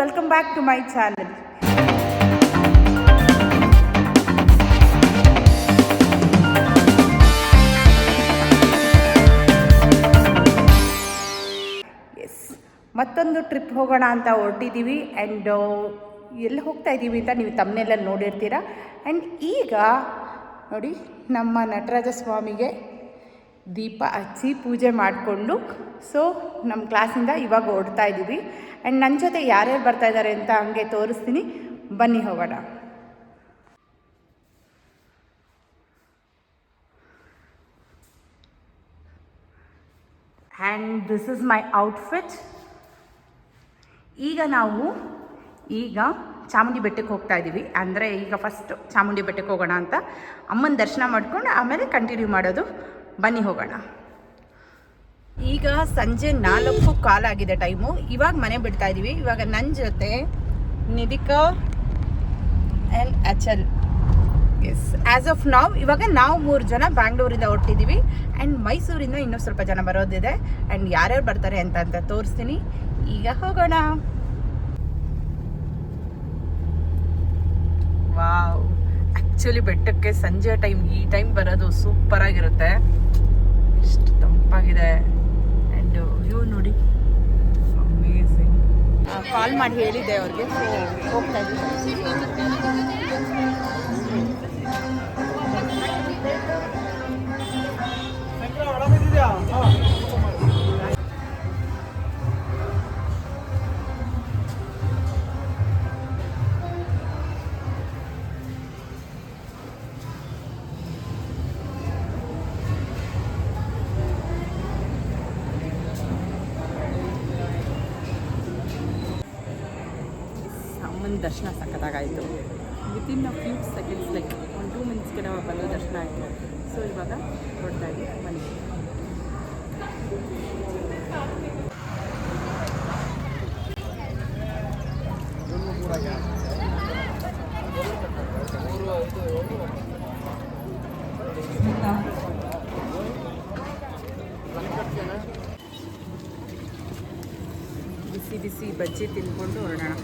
Welcome back to my channel. Yes, ಮತ್ತೊಂದು trip ಹೋಗೋಣ ಅಂತ ಹೊರಟಿದ್ದೀವಿ. ಆ್ಯಂಡ್ ಎಲ್ಲಿ ಹೋಗ್ತಾ ಇದ್ದೀವಿ ಅಂತ ನೀವು ತಮ್ಮನೆಲ್ಲ ನೋಡಿರ್ತೀರ. ಆ್ಯಂಡ್ ಈಗ ನೋಡಿ, ನಮ್ಮ ನಟರಾಜ ಸ್ವಾಮಿಗೆ ದೀಪ ಹಚ್ಚಿ ಪೂಜೆ ಮಾಡಿಕೊಂಡು ಸೊ ನಮ್ಮ ಕ್ಲಾಸಿಂದ ಇವಾಗ ಹೊರಡ್ತಾ ಇದ್ದೀವಿ. ಆ್ಯಂಡ್ ನನ್ನ ಜೊತೆ ಯಾರ್ಯಾರು ಬರ್ತಾ ಇದ್ದಾರೆ ಅಂತ ಹಂಗೆ ತೋರಿಸ್ತೀನಿ, ಬನ್ನಿ ಹೋಗೋಣ. And this is my outfit. ಈಗ ಚಾಮುಂಡಿ ಬೆಟ್ಟಕ್ಕೆ ಹೋಗ್ತಾ ಇದ್ದೀವಿ. ಅಂದರೆ ಈಗ ಫಸ್ಟ್ ಚಾಮುಂಡಿ ಬೆಟ್ಟಕ್ಕೆ ಹೋಗೋಣ ಅಂತ, ಅಮ್ಮನ ದರ್ಶನ ಮಾಡ್ಕೊಂಡು ಆಮೇಲೆ ಕಂಟಿನ್ಯೂ ಮಾಡೋದು. ಬನ್ನಿ ಹೋಗೋಣ. ಈಗ ಸಂಜೆ 4:15 ಆಗಿದೆ ಟೈಮು. ಇವಾಗ ಮನೆ ಬಿಡ್ತಾ ಇದ್ದೀವಿ. ಇವಾಗ ನನ್ನ ಜೊತೆ Nidhika and Achal. Yes, as of ನಾವು ಇವಾಗ ನಾವು 3 ಜನ ಬ್ಯಾಂಗ್ಳೂರಿಂದ ಹೊರಟಿದ್ದೀವಿ. ಆ್ಯಂಡ್ ಮೈಸೂರಿಂದ ಇನ್ನೂ ಸ್ವಲ್ಪ ಜನ ಬರೋದಿದೆ. ಆ್ಯಂಡ್ ಯಾರ್ಯಾರು ಬರ್ತಾರೆ ಅಂತ ತೋರಿಸ್ತೀನಿ. ಈಗ ಹೋಗೋಣ. ವಾವ್, ಆ್ಯಕ್ಚುಲಿ ಬೆಟ್ಟಕ್ಕೆ ಸಂಜೆ ಟೈಮ್ ಈ ಟೈಮ್ ಬರೋದು ಸೂಪರಾಗಿರುತ್ತೆ. ಎಷ್ಟು ತಂಪಾಗಿದೆ. ಆ್ಯಂಡ್ ವ್ಯೂ ನೋಡಿ, ಅಮೇಝಿಂಗ್. ಕಾಲ್ ಮಾಡಿ ಹೇಳಿದ್ದೆ ಅವ್ರಿಗೆ, ಸೊ ಹೋಗ್ತಾ ಇದ್ದೀವಿ. ದರ್ಶನ ಸಖತ್ತಾಗಾಯಿತು. Within a few seconds, like 1-2 ಮಿನಿಟ್ಸ್ಗೆ ನಾವು ಬಂದು ದರ್ಶನ ಆಯಿತು. ಸೊ ಇವಾಗ ಹೊರಡ್ತಾ ಇದ್ದೀವಿ. ಬನ್ನಿ. ಬಿಸಿ ಬಿಸಿ ಬಜ್ಜಿ ತಿಂದ್ಕೊಂಡು ಹೊರಡೋಣ.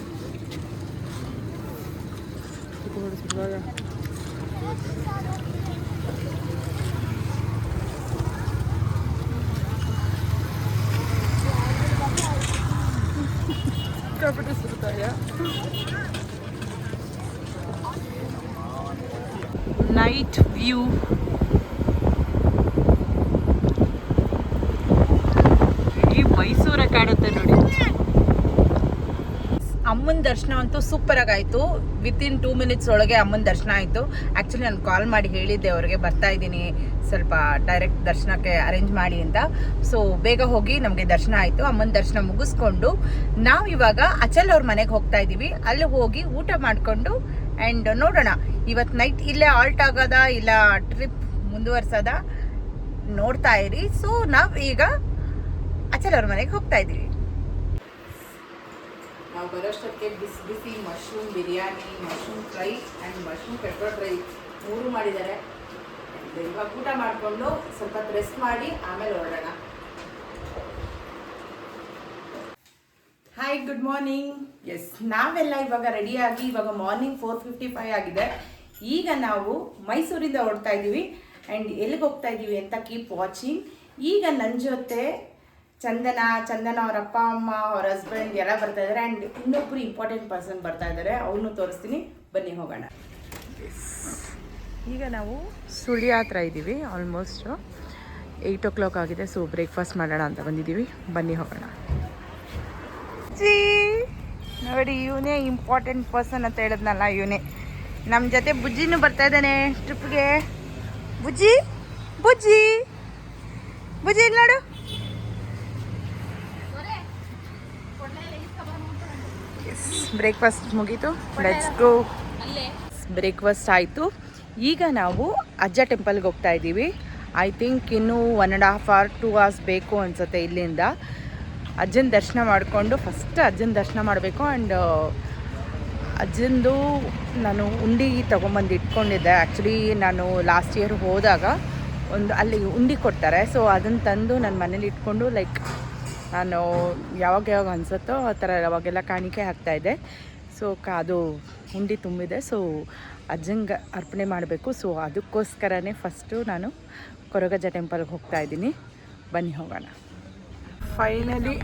Night view. ಈ ಮೈಸೂರ ಕಾಡುತ್ತೆ ನೋಡಿ. ಅಮ್ಮನ ದರ್ಶನ ಅಂತೂ ಸೂಪರಾಗಿ ಆಯಿತು. ವಿತಿನ್ 2 ಮಿನಿಟ್ಸ್ ಒಳಗೆ ಅಮ್ಮನ ದರ್ಶನ ಆಯಿತು. ಆ್ಯಕ್ಚುಲಿ ನಾನು ಕಾಲ್ ಮಾಡಿ ಹೇಳಿದ್ದೆ ಅವ್ರಿಗೆ, ಬರ್ತಾ ಇದ್ದೀನಿ, ಸ್ವಲ್ಪ ಡೈರೆಕ್ಟ್ ದರ್ಶನಕ್ಕೆ ಅರೇಂಜ್ ಮಾಡಿ ಅಂತ. ಸೊ ಬೇಗ ಹೋಗಿ ನಮಗೆ ದರ್ಶನ ಆಯಿತು. ಅಮ್ಮನ ದರ್ಶನ ಮುಗಿಸ್ಕೊಂಡು ನಾವು ಇವಾಗ ಅಚಲ್ ಅವ್ರ ಮನೆಗೆ ಹೋಗ್ತಾ ಇದ್ದೀವಿ. ಅಲ್ಲಿ ಹೋಗಿ ಊಟ ಮಾಡಿಕೊಂಡು ಆ್ಯಂಡ್ ನೋಡೋಣ ಇವತ್ತು ನೈಟ್ ಇಲ್ಲೇ ಆಲ್ಟ್ ಆಗೋದ ಇಲ್ಲ ಟ್ರಿಪ್ ಮುಂದುವರ್ಸೋದ ನೋಡ್ತಾ ಇರಿ. ಸೊ ನಾವು ಈಗ ಅಚಲ್ ಅವ್ರ ಮನೆಗೆ ಹೋಗ್ತಾ ಇದ್ದೀವಿ. ನಾವು ಬರೋಷ್ಟಕ್ಕೆ ಬಿಸಿ ಬಿಸಿ mushroom biryani, mushroom fry and mushroom pepper fry 3 ಮಾಡಿದ್ದಾರೆ. ಇವಾಗ ಊಟ ಮಾಡಿಕೊಂಡು ಸ್ವಲ್ಪ ರೆಸ್ಟ್ ಮಾಡಿ ಆಮೇಲೆ ಹೊರಡೋಣ. Hi, good morning. ಎಸ್, ನಾವೆಲ್ಲ ಇವಾಗ ರೆಡಿಯಾಗಿ ಇವಾಗ ಮಾರ್ನಿಂಗ್ 4:55 ಆಗಿದೆ. ಈಗ ನಾವು ಮೈಸೂರಿಂದ ಹೊರಡ್ತಾ ಇದ್ದೀವಿ. ಆ್ಯಂಡ್ ಎಲ್ಲಿಗೆ ಹೋಗ್ತಾ ಇದ್ದೀವಿ ಅಂತ ಕೀಪ್ ವಾಚಿಂಗ್. ಈಗ ನನ್ನ ಜೊತೆ ಚಂದನ ಅವ್ರ ಅಪ್ಪ ಅಮ್ಮ, ಅವ್ರ ಹಸ್ಬೆಂಡ್ ಎಲ್ಲ ಬರ್ತಾ ಇದ್ದಾರೆ. ಆ್ಯಂಡ್ ಇನ್ನೊಬ್ಬರು ಇಂಪಾರ್ಟೆಂಟ್ ಪರ್ಸನ್ ಬರ್ತಾ ಇದ್ದಾರೆ, ಅವನು ತೋರಿಸ್ತೀನಿ. ಬನ್ನಿ ಹೋಗೋಣ. ಈಗ ನಾವು ಸುಳ್ಯ ಹತ್ರ ಇದ್ದೀವಿ. ಆಲ್ಮೋಸ್ಟ್ 8 o'clock ಆಗಿದೆ. ಸೊ ಬ್ರೇಕ್ಫಾಸ್ಟ್ ಮಾಡೋಣ ಅಂತ ಬಂದಿದ್ದೀವಿ. ಬನ್ನಿ ಹೋಗೋಣ. ಜಿ ನೋಡಿ, ಇವನೇ ಇಂಪಾರ್ಟೆಂಟ್ ಪರ್ಸನ್ ಅಂತ ಹೇಳಿದ್ನಲ್ಲ, ಇವನೇ ನಮ್ಮ ಜೊತೆ. ಬುಜ್ಜಿನೂ ಬರ್ತಾ ಇದ್ದಾನೆ ಟ್ರಿಪ್ಗೆ. ಬುಜ್ಜಿ ಬುಜ್ಜಿ ಬುಜ್ಜಿ ನೋಡು. ಬ್ರೇಕ್ಫಾಸ್ಟ್ ಮುಗೀತು. Let's go. ಬ್ರೇಕ್ಫಾಸ್ಟ್ ಆಯಿತು. ಈಗ ನಾವು ಅಜ್ಜ ಟೆಂಪಲ್ಗೆ ಹೋಗ್ತಾ ಇದ್ದೀವಿ. ಐ ಥಿಂಕ್ ಇನ್ನೂ 1.5 hour 2 hours ಬೇಕು ಅನಿಸುತ್ತೆ ಇಲ್ಲಿಂದ. ಅಜ್ಜನ ದರ್ಶನ ಮಾಡಿಕೊಂಡು ಫಸ್ಟ್ ಅಜ್ಜನ ದರ್ಶನ ಮಾಡಬೇಕು. ಆ್ಯಂಡ್ ಅಜ್ಜಂದು ನಾನು ಉಂಡಿ ತೊಗೊಂಬಂದು ಇಟ್ಕೊಂಡಿದ್ದೆ. ಆ್ಯಕ್ಚುಲಿ ನಾನು ಲಾಸ್ಟ್ ಇಯರ್ ಹೋದಾಗ ಅಲ್ಲಿ ಉಂಡಿ ಕೊಡ್ತಾರೆ. ಸೊ ಅದನ್ನು ತಂದು ನನ್ನ ಮನೇಲಿ ಇಟ್ಕೊಂಡು ಲೈಕ್ ನಾನು ಯಾವಾಗ ಅನಿಸುತ್ತೋ ಆ ಥರ ಅವಾಗೆಲ್ಲ ಕಾಣಿಕೆ ಹಾಕ್ತಾಯಿದ್ದೆ. ಸೊ ಅದು ಉಂಡೆ ತುಂಬಿದೆ. ಸೊ ಅಜ್ಜಂಗೆ ಅರ್ಪಣೆ ಮಾಡಬೇಕು. ಸೊ ಅದಕ್ಕೋಸ್ಕರನೇ ಫಸ್ಟು ನಾನು ಕೊರಗಜ್ಜ ಟೆಂಪಲ್ಗೆ ಹೋಗ್ತಾಯಿದ್ದೀನಿ. ಬನ್ನಿ ಹೋಗೋಣ. ಫೈನಲಿ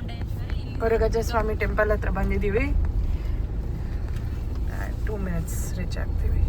ಕೊರಗಜ್ಜ ಸ್ವಾಮಿ ಟೆಂಪಲ್ ಹತ್ರ ಬಂದಿದ್ದೀವಿ. 2 ಮಿನಿಟ್ಸ್ ರೀಚ್ ಆಗ್ತೀವಿ.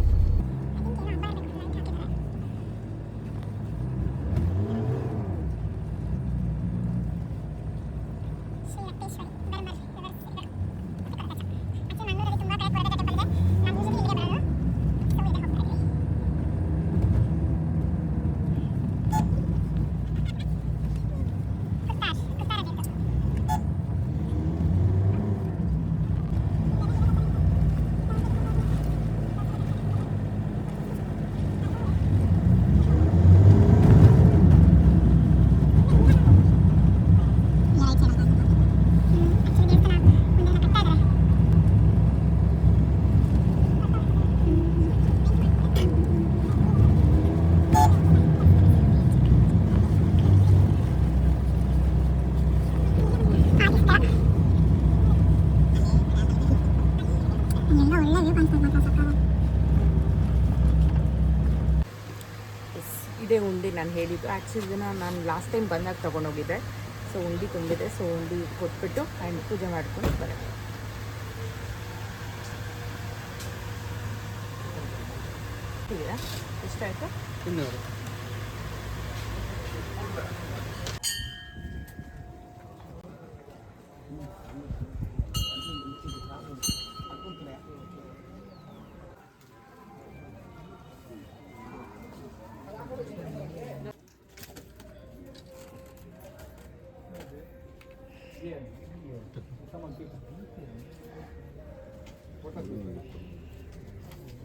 ಇದೇ ಉಂಡೆ ನಾನು ಹೇಳಿದ್ದು. ಆ್ಯಕ್ಚುಲಿ ಇದನ್ನು ನಾನು ಲಾಸ್ಟ್ ಟೈಮ್ ಬಂದಾಗ ತೊಗೊಂಡೋಗಿದ್ದೆ. ಸೊ ಉಂಡೆ ತುಂಬಿದೆ. ಸೊ ಉಂಡೆ ಕೊಟ್ಬಿಟ್ಟು ಆ್ಯಂಡ್ ಪೂಜೆ ಮಾಡ್ಕೊಂಡು ಬರೋದು. ಇದೆಯಾ? ಎಷ್ಟಾಯಿತು? 200.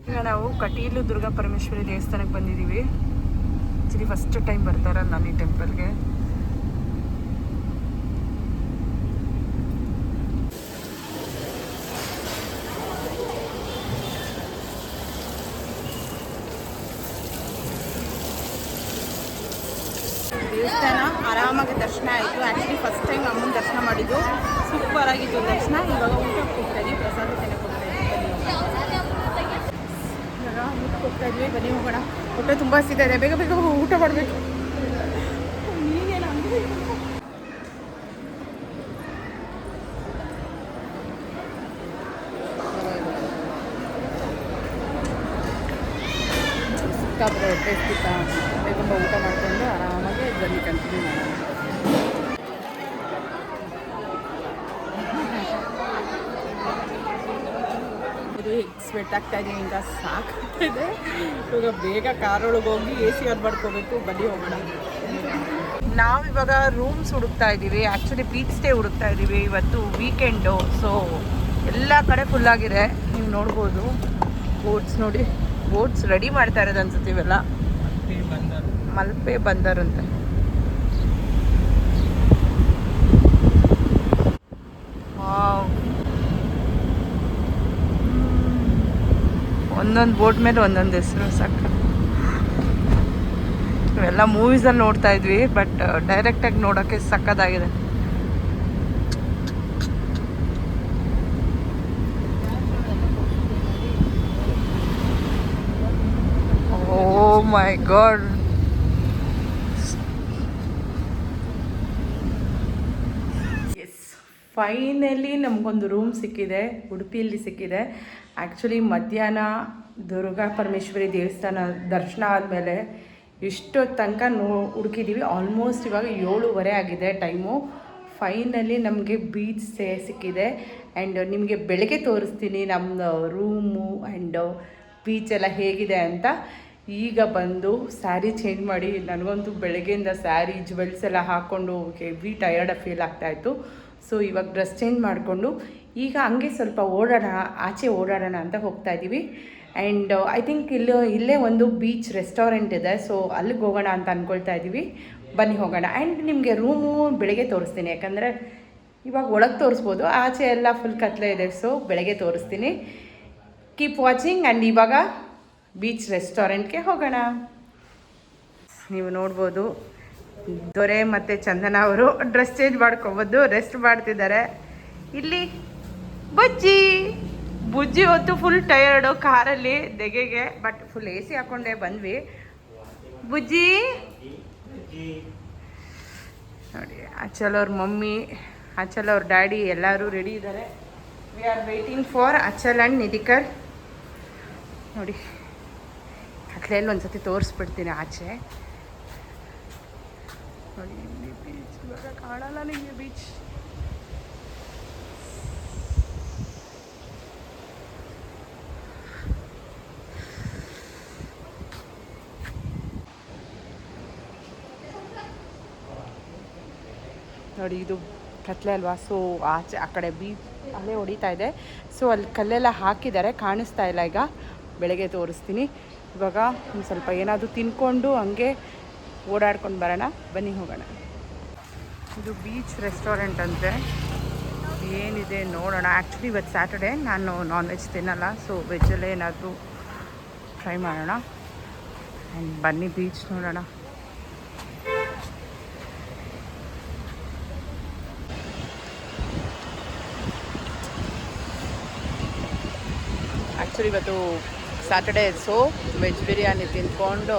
ಈಗ ನಾವು ಕಟೀಲು ದುರ್ಗಾ ಪರಮೇಶ್ವರಿ ದೇವಸ್ಥಾನಕ್ಕೆ ಬಂದಿದ್ದೀವಿ. ಆ್ಯಕ್ಚುಲಿ ಫಸ್ಟ್ ಟೈಮ್ ಬರ್ತಾರಲ್ಲ ನಾನು ಈ ಟೆಂಪಲ್ಗೆ. ದೇವಸ್ಥಾನ ಆರಾಮಾಗಿ ದರ್ಶನ ಆಯಿತು. ಆ್ಯಕ್ಚುಲಿ ಫಸ್ಟ್ ಟೈಮ್ ಅಮ್ಮನ ದರ್ಶನ ಮಾಡಿದ್ದು. ಸೂಪರ್ ಆಗಿತ್ತು ದರ್ಶನ. ಇವಾಗ ಊಟಕ್ಕೆ ಹೋಗ್ತಾ ಇದ್ವಿ, ಪ್ರಸಾದ ತಿನ್ನಕ್ಕೆ ಹೋಗ್ತಾ ಇದ್ವಿ. ಇವಾಗ ಊಟಕ್ಕೆ ಹೋಗ್ತಾ ಇದ್ವಿ, ಬನ್ನಿ ಹೋಗೋಣ. ಹೊಟ್ಟೆ ತುಂಬ ಹಸಿತಾ ಇದೆ, ಬೇಗ ಬೇಗ ಊಟ ಮಾಡಬೇಕು. ನೀನೇನು ಅಂದರೆ ಸಿಕ್ಕಾಪಟ್ಟೆ ಹೊಟ್ಟೆ ಸಿಕ್ಕ ತುಂಬ ಊಟ ಮಾಡಿಕೊಂಡು ಆರಾಮಾಗಿ ಜರ್ನಿ ಕಂಟಿನ್ಯೂ ಮಾಡೋಣ. ಇದು ಸ್ವೆಟ್ ಆಗ್ತಾ ಇದೆ, ಈಗ ಸಾಕಾಗ್ತಿದೆ. ಇವಾಗ ಬೇಗ ಕಾರೊಳಗೆ ಹೋಗಿ AC ಆನ್ ಮಾಡ್ಕೋಬೇಕು. ಬನ್ನಿ ಹೋಗೋಣ. ನಾವಿವಾಗ ರೂಮ್ಸ್ ಹುಡುಕ್ತಾ ಇದ್ದೀವಿ. ಆ್ಯಕ್ಚುಲಿ ಬೀಚ್ ಸ್ಟೇ ಹುಡುಕ್ತಾ ಇದ್ದೀವಿ. ಇವತ್ತು ವೀಕೆಂಡು. ಸೊ ಎಲ್ಲ ಕಡೆ ಫುಲ್ಲಾಗಿದೆ. ನೀವು ನೋಡ್ಬೋದು. ಬೋಟ್ಸ್ ನೋಡಿ, ಬೋಟ್ಸ್ ರೆಡಿ ಮಾಡ್ತಾ ಇರೋದು ಅನ್ಸುತ್ತೆ. ಇವೆಲ್ಲ ಮಲ್ಪೆ ಬಂದರ್ ಅಂತ. ಒಂದೊಂದು ಬೋಟ್ ಮೇಲೆ ಒಂದೊಂದು ಹೆಸರು. ಸಾಕು. ಇವೆಲ್ಲ ಮೂವೀಸಲ್ಲಿ ನೋಡ್ತಾ ಇದ್ವಿ, ಬಟ್ ಡೈರೆಕ್ಟಾಗಿ ನೋಡೋಕ್ಕೆ ಸಕ್ಕತ್ತಾಗಿದೆ. ಓ ಮೈ ಗಾಡ್. ಫೈನಲಿ ನಮಗೊಂದು ರೂಮ್ ಸಿಕ್ಕಿದೆ, ಉಡುಪಿಯಲ್ಲಿ ಸಿಕ್ಕಿದೆ. ಆ್ಯಕ್ಚುಲಿ ಮಧ್ಯಾಹ್ನ ದುರ್ಗಾ ಪರಮೇಶ್ವರಿ ದೇವಸ್ಥಾನ ದರ್ಶನ ಆದಮೇಲೆ ಇಷ್ಟು ತನಕ ಹುಡುಕಿದ್ದೀವಿ. ಆಲ್ಮೋಸ್ಟ್ ಇವಾಗ 7:30 ಆಗಿದೆ ಟೈಮು. ಫೈನಲಿ ನಮಗೆ ಬೀಚ್ ಸ್ಟೇ ಸಿಕ್ಕಿದೆ. ಆ್ಯಂಡ್ ನಿಮಗೆ ಬೆಳಗ್ಗೆ ತೋರಿಸ್ತೀನಿ ನಮ್ಮ ರೂಮು ಆ್ಯಂಡ್ ಬೀಚೆಲ್ಲ ಹೇಗಿದೆ ಅಂತ. ಈಗ ಬಂದು ಸ್ಯಾರಿ ಚೇಂಜ್ ಮಾಡಿ, ನನಗಂತೂ ಬೆಳಗ್ಗೆಯಿಂದ ಸ್ಯಾರಿ ಜ್ಯುವೆಲ್ಸ್ ಎಲ್ಲ ಹಾಕ್ಕೊಂಡು ಹೆವಿ ಟಯರ್ಡ್ ಫೀಲ್ ಆಗ್ತಾಯಿತ್ತು. ಸೊ ಇವಾಗ ಡ್ರೆಸ್ ಚೇಂಜ್ ಮಾಡಿಕೊಂಡು ಈಗ ಹಂಗೆ ಸ್ವಲ್ಪ ಆಚೆ ಓಡಾಡೋಣ ಅಂತ ಹೋಗ್ತಾ ಇದ್ದೀವಿ. ಆ್ಯಂಡ್ ಐ ಥಿಂಕ್ ಇಲ್ಲೇ ಒಂದು ಬೀಚ್ ರೆಸ್ಟೋರೆಂಟ್ ಇದೆ. ಸೊ ಅಲ್ಲಿಗೆ ಹೋಗೋಣ ಅಂತ ಅಂದ್ಕೊಳ್ತಾ ಇದ್ದೀವಿ. ಬನ್ನಿ ಹೋಗೋಣ. ಆ್ಯಂಡ್ ನಿಮಗೆ ರೂಮು ಬೆಳಗ್ಗೆ ತೋರಿಸ್ತೀನಿ, ಯಾಕಂದರೆ ಇವಾಗ ಒಳಗೆ ತೋರಿಸ್ಬೋದು, ಆಚೆ ಎಲ್ಲ ಫುಲ್ ಕತ್ಲೆ ಇದೆ. ಸೊ ಬೆಳಗ್ಗೆ ತೋರಿಸ್ತೀನಿ. Keep watching. ಆ್ಯಂಡ್ ಇವಾಗ ಬೀಚ್ ರೆಸ್ಟೋರೆಂಟ್ಗೆ ಹೋಗೋಣ. ನೀವು ನೋಡ್ಬೋದು ದೊರೆ ಮತ್ತು ಚಂದನ ಅವರು ಡ್ರೆಸ್ ಚೇಂಜ್ ಮಾಡ್ಕೊಬೋದು, ರೆಸ್ಟ್ ಮಾಡ್ತಿದ್ದಾರೆ. ಇಲ್ಲಿ ಬುಜ್ಜಿ ಬುಜ್ಜಿ ಹೊತ್ತು ಫುಲ್ ಟಯರ್ಡು ಕಾರಲ್ಲಿ ದೆಗೆಗೆ, ಬಟ್ ಫುಲ್ AC ಹಾಕ್ಕೊಂಡೇ ಬಂದ್ವಿ. ಬುಜ್ಜಿ ನೋಡಿ, ಅಚಲ್ ಅವ್ರ ಮಮ್ಮಿ, ಅಚಲ್ ಅವ್ರ ಡ್ಯಾಡಿ ಎಲ್ಲರೂ ರೆಡಿ ಇದ್ದಾರೆ. We are waiting for Achal and Nidhikar. ನೋಡಿ ಕತ್ಲೆಯಲ್ಲಿ ಒಂದ್ಸತಿ ತೋರಿಸ್ಬಿಡ್ತೀನಿ ಆಚೆ. ನೋಡಿ ಇಲ್ಲಿ ಬೀಚ್, ಇವಾಗ ಕಾಣಲ್ಲ ನಿಮಗೆ ಬೀಚ್. ನೋಡಿ ಇದು ಕತ್ಲೆ ಅಲ್ವಾ, ಸೊ ಆಚೆ ಆ ಕಡೆ ಬೀಚ್ ಅಲ್ಲೇ ಹೊಡಿತಾ ಇದೆ. ಸೊ ಅಲ್ಲಿ ಕಲ್ಲೆಲ್ಲ ಹಾಕಿದ್ದಾರೆ, ಕಾಣಿಸ್ತಾ ಇಲ್ಲ. ಈಗ ಬೆಳಗ್ಗೆ ತೋರಿಸ್ತೀನಿ. ಇವಾಗ ಒಂದು ಸ್ವಲ್ಪ ಏನಾದರೂ ತಿನ್ಕೊಂಡು ಹಂಗೆ ಓಡಾಡ್ಕೊಂಡು ಬರೋಣ, ಬನ್ನಿ ಹೋಗೋಣ. ಇದು ಬೀಚ್ ರೆಸ್ಟೋರೆಂಟ್ ಅಂತೆ, ಏನಿದೆ ನೋಡೋಣ. ಆ್ಯಕ್ಚುಲಿ ಇವತ್ತು ಸ್ಯಾಟರ್ಡೇ, ನಾನು ನಾನ್ ವೆಜ್ ತಿನ್ನಲ್ಲ, ಸೊ ವೆಜ್ಜಲ್ಲೇ ಏನಾದರೂ ಟ್ರೈ ಮಾಡೋಣ. ಆ್ಯಂಡ್ ಬನ್ನಿ ಬೀಚ್ ನೋಡೋಣ. ಆ್ಯಕ್ಚುಲಿ ಇವತ್ತು ಸ್ಯಾಟರ್ಡೇ, ಸೊ ವೆಜ್ ಬಿರಿಯಾನಿ ತಿಂದ್ಕೊಂಡು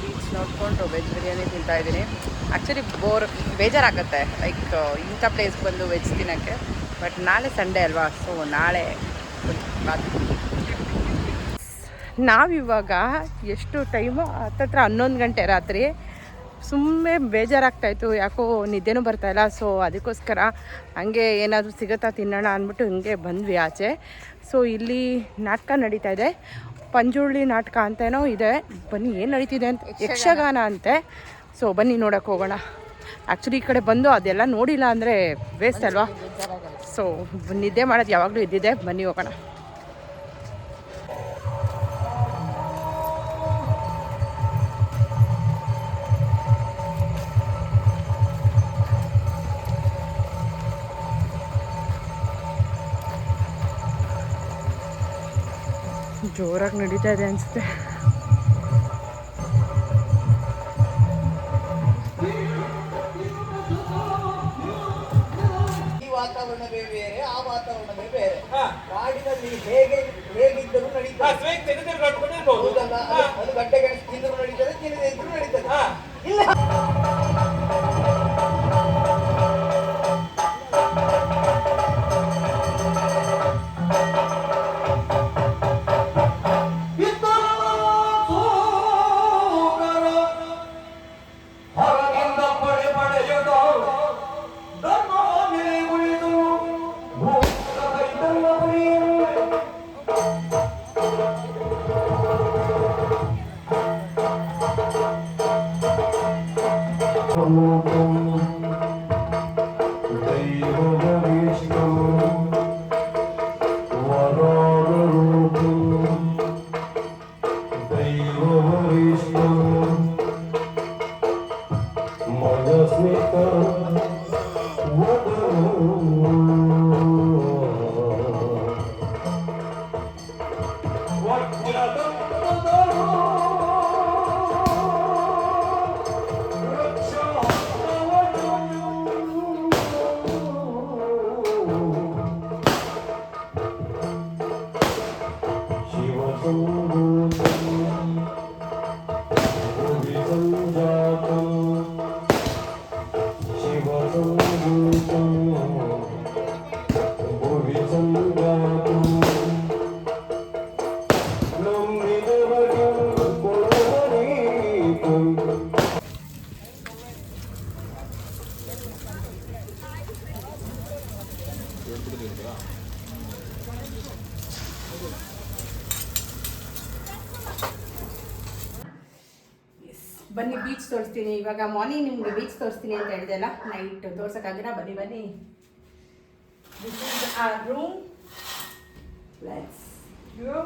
ಬೀಚ್ ನೋಡಿಕೊಂಡು ವೆಜ್ ಬಿರಿಯಾನಿ ತಿಂತಾಯಿದ್ದೀನಿ. ಆ್ಯಕ್ಚುಲಿ ಬೇಜಾರಾಗುತ್ತೆ ಲೈಕ್ ಇಂಥ ಪ್ಲೇಸ್ಗೆ ಬಂದು ವೆಜ್ ತಿನ್ನೋಕ್ಕೆ. ಬಟ್ ನಾಳೆ ಸಂಡೇ ಅಲ್ವಾ, ಸೊ ನಾಳೆ ನಾವಿವಾಗ ಎಷ್ಟು ಟೈಮು ಹತ್ತತ್ರ 11 ಗಂಟೆ ರಾತ್ರಿ. ಸುಮ್ಮನೆ ಬೇಜಾರಾಗ್ತಾಯಿತ್ತು, ಯಾಕೋ ನಿದ್ದೆನೂ ಬರ್ತಾಯಿಲ್ಲ. ಸೊ ಅದಕ್ಕೋಸ್ಕರ ಹಂಗೆ ಏನಾದರೂ ಸಿಗುತ್ತಾ ತಿನ್ನೋಣ ಅಂದ್ಬಿಟ್ಟು ಹಿಂಗೆ ಬಂದ್ವಿ ಆಚೆ. ಸೊ ಇಲ್ಲಿ ನಾಟಕ ನಡೀತಾ ಇದೆ, ಪಂಜುರ್ಲಿ ನಾಟಕ ಅಂತೇನೋ ಇದೆ. ಬನ್ನಿ ಏನು ನಡೀತಿದೆ ಅಂತ, ಯಕ್ಷಗಾನ ಅಂತೆ. ಸೊ ಬನ್ನಿ ನೋಡೋಕೆ ಹೋಗೋಣ. ಆ್ಯಕ್ಚುಲಿ ಈ ಕಡೆ ಬಂದು ಅದೆಲ್ಲ ನೋಡಿಲ್ಲ ಅಂದರೆ ವೇಸ್ಟ್ ಅಲ್ವಾ. ಸೊ ನಿದ್ದೆ ಮಾಡೋದು ಯಾವಾಗಲೂ ಇದ್ದಿದೆ, ಬನ್ನಿ ಹೋಗೋಣ. ಜೋರಾಗಿ ನಡೀತಾ ಇದೆ ಅನಿಸುತ್ತೆ. ಈ ವಾತಾವರಣವೇ ಬೇರೆ, ಆ ವಾತಾವರಣವೇ ಬೇರೆ. ಕಾಡಿನಲ್ಲಿ ಹೇಗಿದ್ದರೂ ನಡೀತದೆ, ಅದು ಗಡ್ಡೆಗೆಣಸು ತಿಂದರೂ ನಡೀತದೆ, ತಿನ್ನದೇ ಇದ್ರೂ ನಡೀತದೆ. ಇಲ್ಲ ಬನ್ನಿ ಬೀಚ್ ತೋರಿಸ್ತೀನಿ. ಇವಾಗ ಮಾರ್ನಿಂಗ್ ನಿಮಗೆ ಬೀಚ್ ತೋರಿಸ್ತೀನಿ ಅಂತ ಹೇಳಿದೆ ಅಲ್ಲ, ನೈಟ್ ತೋರ್ಸೋಕ್ಕಾಗಿಲ್ಲ. ಬನ್ನಿ ಬನ್ನಿ, this is our room. Let's go.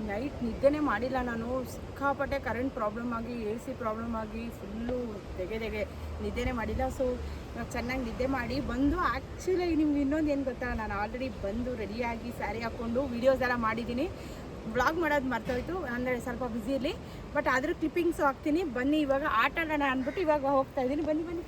Night ನಿದ್ದೆನೇ ಮಾಡಿಲ್ಲ ನಾನು. ಸಿಕ್ಕಾಪಟ್ಟೆ ಕರೆಂಟ್ ಪ್ರಾಬ್ಲಮ್ ಆಗಿ AC ಪ್ರಾಬ್ಲಮ್ ಆಗಿ ಫುಲ್ಲು ತೆಗೆ ನಿದ್ದೆನೇ ಮಾಡಿಲ್ಲ. ಸೊ ಇವಾಗ ಚೆನ್ನಾಗಿ ನಿದ್ದೆ ಮಾಡಿ ಬಂದು, ಆ್ಯಕ್ಚುಲಿ ನಿಮ್ಗೆ ಇನ್ನೊಂದು ಏನು ಗೊತ್ತಾ, ನಾನು ಆಲ್ರೆಡಿ ಬಂದು ರೆಡಿಯಾಗಿ ಸ್ಯಾರಿ ಹಾಕ್ಕೊಂಡು ವೀಡಿಯೋಸ್ ಎಲ್ಲ ಮಾಡಿದ್ದೀನಿ. ವ್ಲಾಗ್ ಮಾಡೋದು ಮರ್ತೋಯ್ತು ಅಂದರೆ ಸ್ವಲ್ಪ ಬ್ಯುಸಿಯಲ್ಲಿ, ಬಟ್ ಆದರೂ ಕ್ಲಿಪ್ಪಿಂಗ್ಸು ಹಾಕ್ತೀನಿ. ಬನ್ನಿ ಇವಾಗ ಆಟ ಆಡೋಣ ಅಂದ್ಬಿಟ್ಟು ಇವಾಗ ಹೋಗ್ತಾ ಇದ್ದೀನಿ. ಬನ್ನಿ.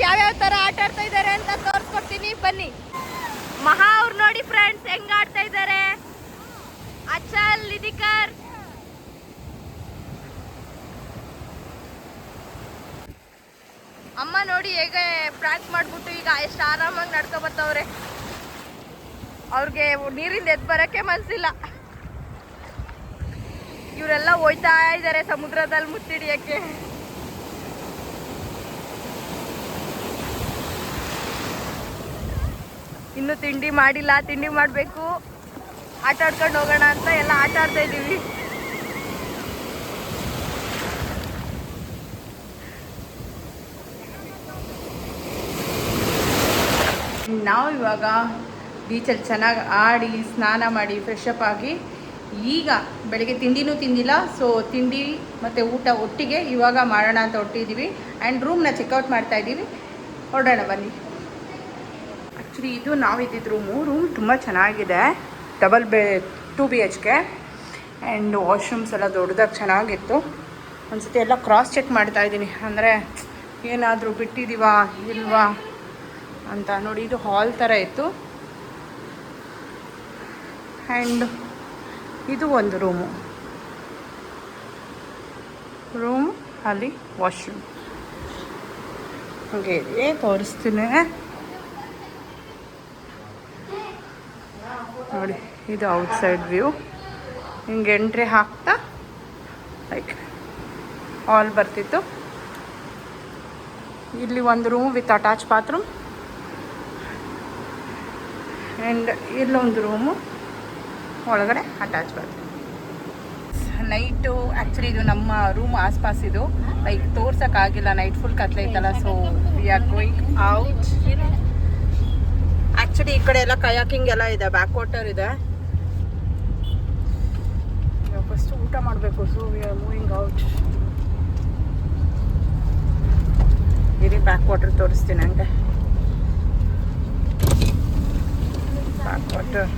ಯಾವ್ಯಾವ ತರ ಆಟ ಆಡ್ತಾ ಇದ್ದಾರೆ ಅಂತ ತೋರಿಸ್ಕೊಡ್ತೀನಿ ಬನ್ನಿ. ಮಹಾ ಅವ್ರು ನೋಡಿ ಫ್ರೆಂಡ್ಸ್ ಹೆಂಗ್ ಆಡ್ತಾ ಇದ್ದಾರೆ. ಅಚಲ್, ನಿಧಿಕರ್, ಅಮ್ಮ ನೋಡಿ ಹೇಗೆ ಪ್ರಾಂಕ್ ಮಾಡ್ಬಿಟ್ಟು ಈಗ ಎಷ್ಟು ಆರಾಮಾಗಿ ನಡ್ಕೊ ಬರ್ತವ್ರೆ. ಅವ್ರಿಗೆ ನೀರಿಂದ ಎದ್ದು ಬರಕ್ಕೆ ಮನ್ಸಿಲ್ಲ. ಇವರೆಲ್ಲ ಹೋಯ್ತಾ ಇದ್ದಾರೆ ಸಮುದ್ರದಲ್ಲಿ ಮುತ್ತಿಡಿಯಕ್ಕೆ. ಇನ್ನು ತಿಂಡಿ ಮಾಡಿಲ್ಲ, ತಿಂಡಿ ಮಾಡಬೇಕು. ಆಟ ಆಡ್ಕೊಂಡು ಹೋಗೋಣ ಅಂತ ಎಲ್ಲ ಆಟ ಆಡ್ತಾ ಇದ್ದೀವಿ. ನಾವು ಇವಾಗ ಬೀಚಲ್ಲಿ ಚೆನ್ನಾಗಿ ಆಡಿ ಸ್ನಾನ ಮಾಡಿ ಫ್ರೆಶ್ ಅಪ್ ಆಗಿ ಈಗ ಬೆಳಗ್ಗೆ ತಿಂಡಿನೂ ತಿಂದಿಲ್ಲ. ಸೊ ತಿಂಡಿ ಮತ್ತು ಊಟ ಒಟ್ಟಿಗೆ ಇವಾಗ ಮಾಡೋಣ ಅಂತ ಹೊಟ್ಟಿದ್ದೀವಿ. ಆ್ಯಂಡ್ ರೂಮ್ನ ಚೆಕ್ಔಟ್ ಮಾಡ್ತಾ ಇದ್ದೀವಿ. ಹೊರಡೋಣ ಬನ್ನಿ. ಆ್ಯಕ್ಚುಲಿ ಇದು ನಾವಿದ್ದಿದ್ದು ರೂಮ್ ತುಂಬ ಚೆನ್ನಾಗಿದೆ. ಡಬಲ್ 2 BHK ಆ್ಯಂಡ್ ವಾಶ್ರೂಮ್ಸ್ ಎಲ್ಲ ದೊಡ್ಡದಾಗಿ ಚೆನ್ನಾಗಿತ್ತು. ಒಂದ್ಸತಿ ಎಲ್ಲ ಕ್ರಾಸ್ ಚೆಕ್ ಮಾಡ್ತಾ ಇದ್ದೀನಿ, ಅಂದರೆ ಏನಾದರೂ ಬಿಟ್ಟಿದ್ದೀವಾ ಇಲ್ವಾ ಅಂತ. ನೋಡಿ ಇದು ಹಾಲ್ ಥರ ಇತ್ತು. ಆ್ಯಂಡ್ ಇದು ಒಂದು ರೂಮ್ ಅಲ್ಲಿ ವಾಶ್ರೂಮ್ ಹಾಗೆ ಇದೆ. ತೋರಿಸ್ತೀನಿ ನೋಡಿ. ಇದು ಔಟ್ಸೈಡ್ ವ್ಯೂ. ಹಿಂಗೆ ಎಂಟ್ರಿ ಹಾಕ್ತಾ ಲೈಕ್ ಹಾಲ್ ಬರ್ತಿತ್ತು. ಇಲ್ಲಿ ಒಂದು room with attach bathroom and ಇಲ್ಲೊಂದು ರೂಮು ಒಳಗಡೆ ಅಟ್ಯಾಚ್ ಬಾತ್ರೂಮ್. ನೈಟು ಆ್ಯಕ್ಚುಲಿ ಇದು ನಮ್ಮ ರೂಮ್ ಆಸ್ಪಾಸ್ ಇದು ಲೈಕ್ ತೋರ್ಸೋಕ್ಕಾಗಿಲ್ಲ, ನೈಟ್ ಫುಲ್ ಕತ್ಲೆ ಇತ್ತಲ್ಲ. So we are going out. Actually ಈ ಕಡೆ ಎಲ್ಲ ಕಯಾಕಿಂಗ್ ಎಲ್ಲ ಇದೆ, ಬ್ಯಾಕ್ ವಾಟರ್ ಇದೆ. ಫಸ್ಟ್ ಊಟ ಮಾಡಬೇಕು. So we are moving out. ಇಲ್ಲಿ ಬ್ಯಾಕ್ ವಾಟರ್ ತೋರಿಸ್ತೀನಿ ಹಂಗೆ. ಬ್ಯಾಕ್ ವಾಟರ್,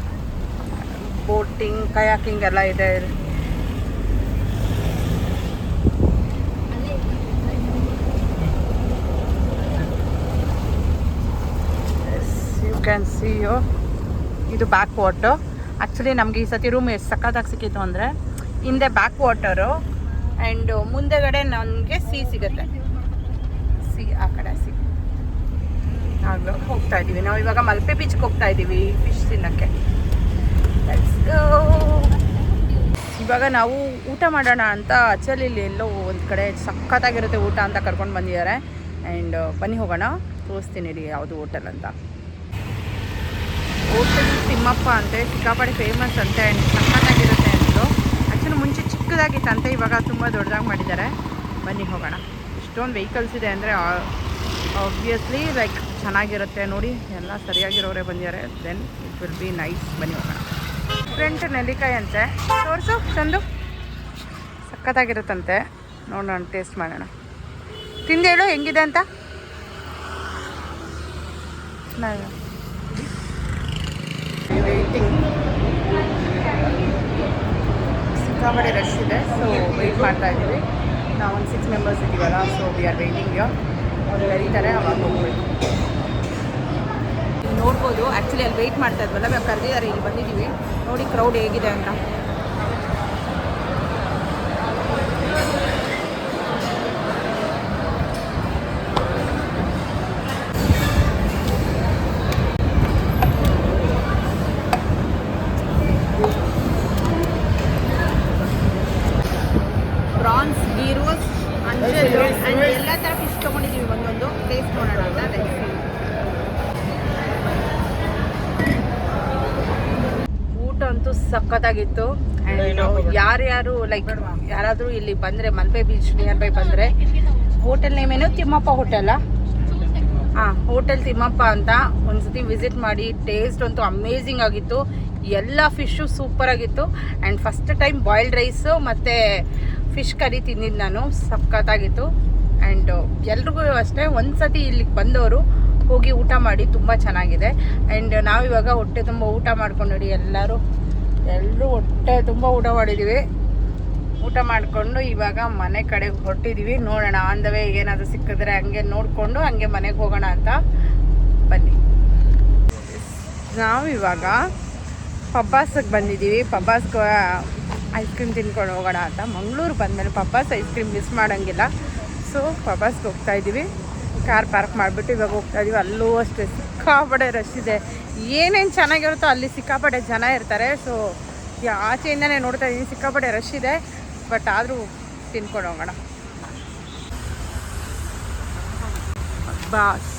ಬೋಟಿಂಗ್, ಕಯಾಕಿಂಗ್ ಎಲ್ಲ ಇದೆ. Can see you. ಇದು ಬ್ಯಾಕ್ ವಾಟರ್. ಆ್ಯಕ್ಚುಲಿ ನಮಗೆ ಈ ಸತಿ ರೂಮ್ ಎಷ್ಟು ಸಕ್ಕತ್ತಾಗಿ ಸಿಕ್ಕಿತ್ತು ಅಂದರೆ, ಹಿಂದೆ ಬ್ಯಾಕ್ ವಾಟರು ಆ್ಯಂಡ್ ಮುಂದೆಗಡೆ ನನಗೆ ಸಿಗುತ್ತೆ. ಆ ಕಡೆ ಆಗ ಹೋಗ್ತಾ ಇದ್ದೀವಿ ನಾವು. ಇವಾಗ ಮಲ್ಪೆ ಬೀಚ್ಗೆ ಹೋಗ್ತಾ ಇದ್ದೀವಿ ಫಿಶ್ ತಿನ್ನೋಕ್ಕೆ. ಇವಾಗ ನಾವು ಊಟ ಮಾಡೋಣ ಅಂತ ಅಚಲಿಲ್ಲಿ ಎಲ್ಲೋ ಒಂದು ಕಡೆ ಸಕ್ಕತ್ತಾಗಿರುತ್ತೆ ಊಟ ಅಂತ ಕರ್ಕೊಂಡು ಬಂದಿದ್ದಾರೆ. ಆ್ಯಂಡ್ ಬನ್ನಿ ಹೋಗೋಣ, ತೋರಿಸ್ತೀನಿ ರೀ ಯಾವುದು ಹೋಟೆಲ್ ಅಂತ. ಹೋಟೆಲ್ ತಿಮ್ಮಪ್ಪ ಅಂತೆ, ಸಿಕ್ಕಾಪಟ್ಟೆ ಫೇಮಸ್ ಅಂತೆ ಆ್ಯಂಡ್ ಸಕ್ಕತ್ತಾಗಿರುತ್ತೆ ಅಂದರು. ಆ್ಯಕ್ಚುಲಿ ಮುಂಚೆ ಚಿಕ್ಕದಾಗಿತ್ತಂತೆ, ಇವಾಗ ತುಂಬ ದೊಡ್ಡದಾಗಿ ಮಾಡಿದ್ದಾರೆ. ಬನ್ನಿ ಹೋಗೋಣ. ಇಷ್ಟೊಂದು ವೆಹಿಕಲ್ಸ್ ಇದೆ ಅಂದರೆ ಆಬ್ವಿಯಸ್ಲಿ ಲೈಕ್ ಚೆನ್ನಾಗಿರುತ್ತೆ. ನೋಡಿ ಎಲ್ಲ ಸರಿಯಾಗಿರೋರೇ ಬಂದಿದ್ದಾರೆ. Then it will be nice. ಬನ್ನಿ ಹೋಗೋಣ. ಫ್ರೆಂಟ್ ನೆಲ್ಲಿಕಾಯಿ ಅಂತೆ, ತೋರಿಸು ಚಂದು. ಸಕ್ಕತ್ತಾಗಿರುತ್ತಂತೆ, ನೋಡೋಣ, ಟೇಸ್ಟ್ ಮಾಡೋಣ. ತಿಂದೇಳು ಹೆಂಗಿದೆ ಅಂತ. ವೇಟಿಂಗ್, ಸಿಕ್ಕಾಪಟ್ಟೆ ರಶ್ ಇದೆ. ಸೊ ವೆಯ್ಟ್ ಮಾಡ್ತಾ ಇದ್ದೀವಿ. ನಾವು ಒಂದು 6 ಮೆಂಬರ್ಸ್ ಇದ್ದೀವಲ್ಲ, ಸೊ ವಿ ಆರ್ ವೇಟಿಂಗ್. ಅವ್ರು ಕರೀತಾರೆ ಅವಾಗ ಹೋಗ್ಬೇಕು. ನೀವು ನೋಡ್ಬೋದು ಆ್ಯಕ್ಚುಲಿ ಅಲ್ಲಿ ವೆಯ್ಟ್ ಮಾಡ್ತಾ ಇದ್ವಲ್ಲ, ಇವಾಗ ಕರೆದಿದ್ದಾರೆ, ಇಲ್ಲಿ ಬಂದಿದ್ದೀವಿ. ನೋಡಿ ಕ್ರೌಡ್ ಹೇಗಿದೆ ಅಂತ. ಪ್ರಾನ್ಸ್, ಗೀ ರೋಸ್, ಅಂಜಲ್ ಆ್ಯಂಡ್ ಎಲ್ಲ ಥರ ಫಿಶ್ ತೊಗೊಂಡಿದ್ದೀವಿ. ಒಂದೊಂದು ಟೇಸ್ಟ್ ಮಾಡೋಣ ಅಂತ. ಊಟ ಅಂತೂ ಸಖತ್ತಾಗಿತ್ತು. ಆ್ಯಂಡ್ ಯಾರ್ಯಾರು ಲೈಕ್ ಯಾರಾದರೂ ಇಲ್ಲಿ ಬಂದರೆ ಮಲ್ಪೆ ಬೀಚ್ ನಿಯರ್ ಬೈ ಬಂದರೆ, ಹೋಟೆಲ್ ನೇಮ್ ಏನು, ತಿಮ್ಮಪ್ಪ ಹೋಟೆಲ್ಲ? ಹಾಂ, ಹೋಟೆಲ್ ತಿಮ್ಮಪ್ಪ ಅಂತ ಒಂದ್ಸತಿ ವಿಸಿಟ್ ಮಾಡಿ. ಟೇಸ್ಟ್ ಅಂತೂ ಅಮೇಝಿಂಗ್ ಆಗಿತ್ತು. ಎಲ್ಲ ಫಿಶ್ಶು ಸೂಪರ್ ಆಗಿತ್ತು. And first time boiled rice ಮತ್ತು ಫಿಶ್ ಕರಿ ತಿಂದಿದ್ದು ನಾನು. ಸಖತ್ತಾಗಿತ್ತು. ಆ್ಯಂಡ್ ಎಲ್ರಿಗೂ ಅಷ್ಟೇ ಒಂದ್ಸತಿ ಇಲ್ಲಿಗೆ ಬಂದವರು ಹೋಗಿ ಊಟ ಮಾಡಿ, ತುಂಬ ಚೆನ್ನಾಗಿದೆ. ಆ್ಯಂಡ್ ನಾವಿವಾಗ ಹೊಟ್ಟೆ ತುಂಬ ಊಟ ಮಾಡ್ಕೊಂಡು ನೋಡಿ, ಎಲ್ಲರೂ ಹೊಟ್ಟೆ ತುಂಬ ಊಟ ಮಾಡಿದ್ದೀವಿ. ಊಟ ಮಾಡಿಕೊಂಡು ಇವಾಗ ಮನೆ ಕಡೆಗೆ ಹೊರಟಿದ್ದೀವಿ. ನೋಡೋಣ ಆನ್ ದ ವೇ ಏನಾದರೂ ಸಿಕ್ಕಿದ್ರೆ ಹಂಗೆ ನೋಡಿಕೊಂಡು ಹಂಗೆ ಮನೆಗೆ ಹೋಗೋಣ ಅಂತ. ಬನ್ನಿ. ನಾವು ಇವಾಗ ಪಬ್ಬಾಸ್ಗೆ ಬಂದಿದ್ದೀವಿ. ಪಬ್ಬಾಸ್ಗೆ ಐಸ್ ಕ್ರೀಮ್ ತಿನ್ಕೊಂಡು ಹೋಗೋಣ ಅಂತ. ಮಂಗಳೂರು ಬಂದಮೇಲೆ ಪಬ್ಬಾಸ್ ಐಸ್ ಕ್ರೀಮ್ ಮಿಸ್ ಮಾಡೋಂಗಿಲ್ಲ. ಸೊ ಪಬ್ಬಾಸ್ಗೆ ಹೋಗ್ತಾಯಿದ್ದೀವಿ. ಕಾರ್ ಪಾರ್ಕ್ ಮಾಡಿಬಿಟ್ಟು ಇವಾಗ ಹೋಗ್ತಾಯಿದ್ದೀವಿ. ಅಲ್ಲೂ ಅಷ್ಟೇ ಸಿಕ್ಕಾಪಟ್ಟೆ ರಶ್ ಇದೆ. ಏನೇನು ಚೆನ್ನಾಗಿರುತ್ತೋ ಅಲ್ಲಿ ಸಿಕ್ಕಾಪಟ್ಟೆ ಜನ ಇರ್ತಾರೆ. ಸೊ ಆಚೆಯಿಂದನೇ ನೋಡ್ತಾ ಇದ್ದೀನಿ, ಸಿಕ್ಕಾಪಟ್ಟೆ ರಶ್ ಇದೆ. ಬಟ್ ಆದರೂ ತಿನ್ಕೊಂಡು ಹೋಗೋಣ. ಬಾಸ್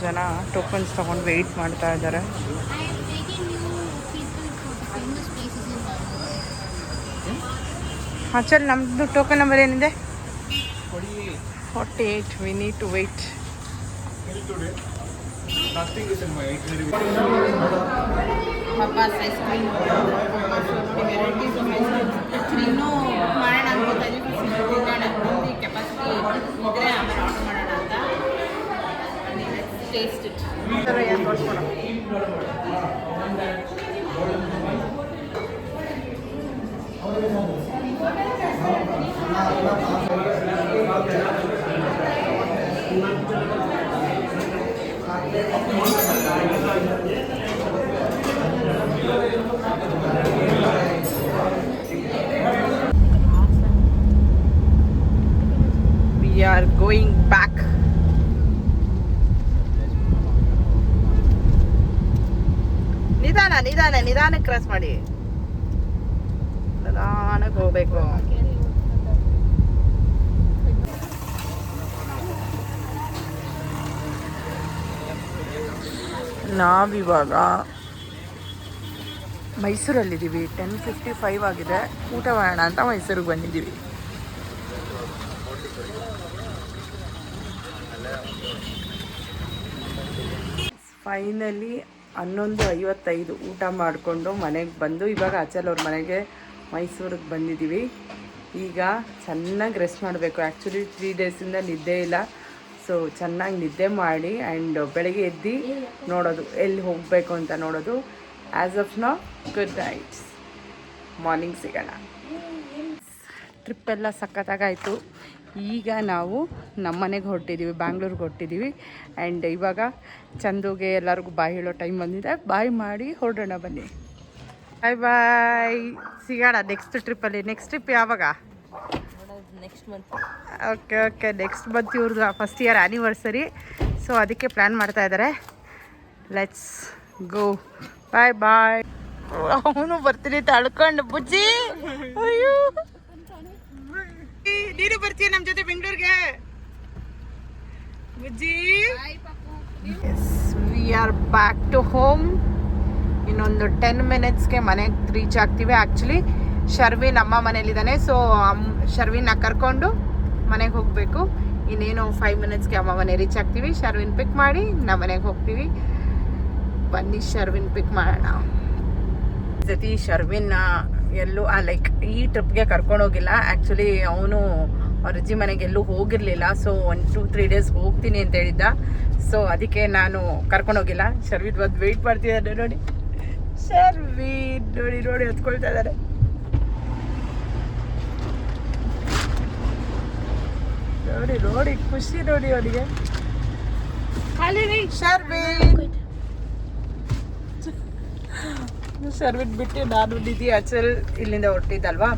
ಜನ ಟೋಕನ್ಸ್ ತೊಗೊಂಡು ವೆಯ್ಟ್ ಮಾಡ್ತಾ ಇದ್ದಾರೆ. ಹಾಂ, ಚಲ್. ನಮ್ಮದು ಟೋಕನ್ ನಂಬರ್ ಏನಿದೆ? 48. We need to wait. Pabbas ice cream ನೋಡಿ, varieties of ice cream. Actually ಇನ್ನೂ ಮಾಡೋಣ ಅನ್ಕೋತಾ ಇದ್ದೀವಿ. ನಮ್ಮದು ಕೆಪಾಸಿಟಿ ಇದ್ದರೆ ಆಮೇಲೆ ಆರ್ಡರ್ ಮಾಡೋಣ ಅಂತ. ಟೇಸ್ಟ್ ಇಟ್ ತೋರಿಸ್ಕೊಣ. We are going back. ನಿಧಾನಕ್ಕೆ ಕ್ರಾಸ್ ಮಾಡಿ. ನಿಧಾನಕ್ಕೆ ಹೋಗ್ಬೇಕು. ನಾವಿವಾಗ ಮೈಸೂರಲ್ಲಿದ್ದೀವಿ. 10:55 ಆಗಿದೆ. ಊಟ ಮಾಡೋಣ ಅಂತ ಮೈಸೂರಿಗೆ ಬಂದಿದ್ದೀವಿ. ಫೈನಲಿ 11:55 ಊಟ ಮಾಡಿಕೊಂಡು ಮನೆಗೆ ಬಂದು ಇವಾಗ ಅಚಲ್ ಅವ್ರ ಮನೆಗೆ ಮೈಸೂರಿಗೆ ಬಂದಿದ್ದೀವಿ. ಈಗ ಚೆನ್ನಾಗಿ ರೆಸ್ಟ್ ಮಾಡಬೇಕು. ಆ್ಯಕ್ಚುಲಿ 3 ಡೇಸಿಂದ ನಿದ್ದೆ ಇಲ್ಲ. ಸೊ ಚೆನ್ನಾಗಿ ನಿದ್ದೆ ಮಾಡಿ ಆ್ಯಂಡ್ ಬೆಳಗ್ಗೆ ಎದ್ದು ನೋಡೋದು ಎಲ್ಲಿ ಹೋಗಬೇಕು ಅಂತ ನೋಡೋದು. As of now good nights. Morning ಸಿಗೋಣ. ಟ್ರಿಪ್ಪೆಲ್ಲ ಸಖತ್ತಾಗಾಯಿತು. ಈಗ ನಾವು ನಮ್ಮ ಮನೆಗೆ ಹೊರಟಿದ್ದೀವಿ, ಬ್ಯಾಂಗ್ಳೂರಿಗೆ ಹೊರಟಿದ್ದೀವಿ. ಆ್ಯಂಡ್ ಇವಾಗ ಚಂದುಗೆ ಎಲ್ಲರಿಗೂ ಬಾಯ್ ಹೇಳೋ ಟೈಮ್ ಬಂದಿದೆ. ಬಾಯ್ ಮಾಡಿ ಹೊರಡೋಣ ಬನ್ನಿ. Bye bye. ಸಿಗೋಣ ನೆಕ್ಸ್ಟ್ ಟ್ರಿಪ್ಪಲ್ಲಿ. ನೆಕ್ಸ್ಟ್ ಟ್ರಿಪ್ ಯಾವಾಗ? Next month. Okay next month ಇವ್ರದ್ದು ಫಸ್ಟ್ ಇಯರ್ ಆ್ಯನಿವರ್ಸರಿ. ಸೊ ಅದಕ್ಕೆ ಪ್ಲ್ಯಾನ್ ಮಾಡ್ತಾ ಇದ್ದಾರೆ. Let's go. Bye bye. ಅವನು ಬರ್ತೀನಿ ತಳ್ಕೊಂಡು ಬುಜ್ಜಿ. ಅಯ್ಯೋ, ನೀನು ಬರ್ತೀಯ ನಮ್ಮ ಜೊತೆ ಬೆಂಗಳೂರಿಗೆ ಬುಜ್ಜಿ? We are back to home. ಇನ್ನೊಂದು 10 ಮಿನಿಟ್ಸ್ಗೆ ಮನೆಗೆ ರೀಚ್ ಆಗ್ತೀವಿ. ಆ್ಯಕ್ಚುಲಿ ಶರ್ವಿನ್ ಅಮ್ಮ ಮನೇಲಿದ್ದಾನೆ. ಸೊ ಶರ್ವಿನ್ನ ಕರ್ಕೊಂಡು ಮನೆಗೆ ಹೋಗಬೇಕು. ಇನ್ನೇನು 5 ಮಿನಿಟ್ಸ್ಗೆ ಅಮ್ಮ ಮನೆ ರೀಚ್ ಆಗ್ತೀವಿ. ಶರ್ವಿನ್ ಪಿಕ್ ಮಾಡಿ ನಮ್ಮ ಮನೆಗೆ ಹೋಗ್ತೀವಿ. ಬನ್ನಿ ಶರ್ವಿನ್ ಪಿಕ್ ಮಾಡೋಣ. ಜೊತೆ ಶರ್ವಿನ್ ಎಲ್ಲೂ ಲೈಕ್ ಈ ಟ್ರಿಪ್ಗೆ ಕರ್ಕೊಂಡೋಗಿಲ್ಲ. ಆ್ಯಕ್ಚುಲಿ ಅವನು ಅವ್ರ ಅಜ್ಜಿ ಮನೆಗೆ ಎಲ್ಲೂ ಹೋಗಿರಲಿಲ್ಲ. ಸೊ 1-2-3 ಡೇಸ್ ಹೋಗ್ತೀನಿ ಅಂತ ಹೇಳಿದ್ದ. ಸೊ ಅದಕ್ಕೆ ನಾನು ಕರ್ಕೊಂಡೋಗಿಲ್ಲ. ಶರ್ವಿನ್ ಬಂದು ವೆಯ್ಟ್ ಮಾಡ್ತಿದ್ದಾರೆ ನೋಡಿ. ಶರ್ವಿನ್ ನೋಡಿ ಹೊತ್ಕೊಳ್ತಾ ಇದ್ದಾರೆ. ನೋಡಿ ನೋಡಿ ಖುಷಿ ನೋಡಿ ಅವನಿಗೆ. ಶರ್ವಿನ್ ಬಿಟ್ಟು ನಾನು ನಿಧಿ ಅಚಲ್ ಇಲ್ಲಿಂದ ಹೊರಟಿದ್ದಲ್ವಾ.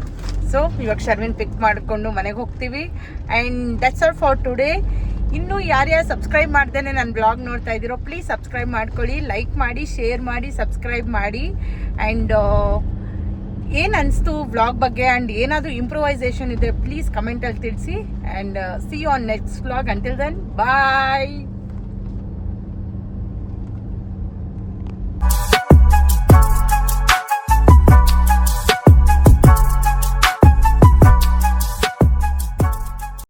ಸೊ ಇವಾಗ ಶರ್ವಿನ್ ಪಿಕ್ ಮಾಡಿಕೊಂಡು ಮನೆಗೆ ಹೋಗ್ತೀವಿ. And that's all for today. ಇನ್ನೂ ಯಾರ್ಯಾರು ಸಬ್ಸ್ಕ್ರೈಬ್ ಮಾಡ್ದೇನೆ ನನ್ನ ಬ್ಲಾಗ್ ನೋಡ್ತಾ ಇದ್ದೀರೋ ಪ್ಲೀಸ್ ಸಬ್ಸ್ಕ್ರೈಬ್ ಮಾಡ್ಕೊಳ್ಳಿ, ಲೈಕ್ ಮಾಡಿ, ಶೇರ್ ಮಾಡಿ, ಸಬ್ಸ್ಕ್ರೈಬ್ ಮಾಡಿ. ಆ್ಯಂಡ್ ಏನು ಅನಿಸ್ತು ವ್ಲಾಗ್ ಬಗ್ಗೆ ಆ್ಯಂಡ್ ಏನಾದರೂ ಇಂಪ್ರೂವೈಸೇಷನ್ ಇದೆ ಪ್ಲೀಸ್ ಕಮೆಂಟಲ್ಲಿ ತಿಳಿಸಿ. And see you on next vlog. Until then bye.